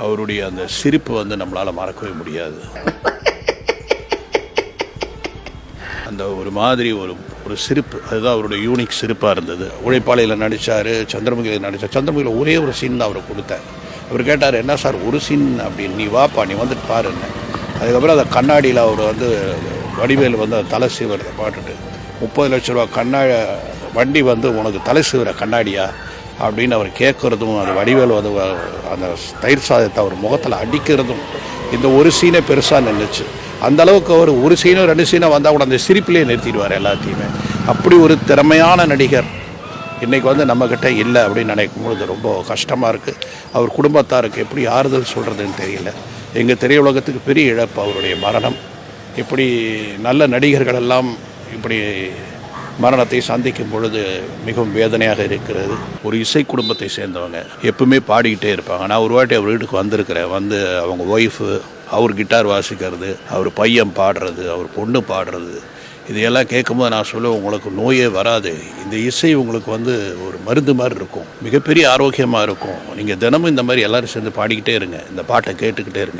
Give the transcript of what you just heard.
அவருடைய அந்த சிரிப்பு வந்து நம்மளால் மறக்கவே முடியாது. அந்த ஒரு மாதிரி ஒரு சிரிப்பு, அதுதான் அவருடைய யூனிக் சிரிப்பாக இருந்தது. உழைப்பாளையில் நடித்தார், சந்திரமுகியில் நடித்தார். சந்திரமுகியில் ஒரே ஒரு சீன் தான் அவரை கொடுத்தேன். அவர் கேட்டார், என்ன சார் ஒரு சீன் அப்படின்னு, நீ வாப்பா நீ வந்துட்டு பாருன்னு. அதுக்கப்புறம் அந்த கண்ணாடியில் அவர் வந்து வடிவேல் வந்து தலை சீவரத்தை பாட்டுட்டு 30 லட்ச ரூபா வண்டி வந்து உனக்கு தலை சீவர கண்ணாடியா அப்படின்னு அவர் கேட்குறதும், அந்த வடிவேல் வந்து அந்த தயிர் சாதத்தை அவர் முகத்தில் அடிக்கிறதும், இந்த ஒரு சீனே பெருசாக நின்றுச்சு. அந்தளவுக்கு அவர் ஒரு சீனோ 2 சீனோ வந்தால் கூட அந்த சிரிப்பிலே நிறுத்திடுவார் எல்லாத்தையுமே. அப்படி ஒரு திறமையான நடிகர் இன்றைக்கி வந்து நம்மக்கிட்ட இல்லை அப்படின்னு நினைக்கும் பொழுது ரொம்ப கஷ்டமாக இருக்குது. அவர் குடும்பத்தாருக்கு எப்படி ஆறுதல் சொல்கிறதுன்னு தெரியல. எங்கள் திரையுலகத்துக்கு பெரிய இழப்பு அவருடைய மரணம். இப்படி நல்ல நடிகர்கள் எல்லாம் இப்படி மரணத்தை சந்திக்கும் பொழுது மிகவும் வேதனையாக இருக்கிறது. ஒரு இசை குடும்பத்தை சேர்ந்தவங்க எப்பவுமே பாடிக்கிட்டே இருப்பாங்க. நான் ஒரு வாட்டி அவர் வீட்டுக்கு வந்திருக்கிறேன். வந்து அவங்க ஒய்ஃபு, அவர் கிட்டார் வாசிக்கிறது, அவர் பையன் பாடுறது, அவர் பொண்ணு பாடுறது, இதையெல்லாம் கேட்கும்போது நான் சொல்லுவேன், உங்களுக்கு நோயே வராது. இந்த இசை உங்களுக்கு வந்து ஒரு மருந்து மாதிரி இருக்கும், மிகப்பெரிய ஆரோக்கியமாக இருக்கும். நீங்கள் தினமும் இந்த மாதிரி எல்லோரும் சேர்ந்து பாடிக்கிட்டே இருங்க, இந்த பாட்டை கேட்டுக்கிட்டே இருங்க.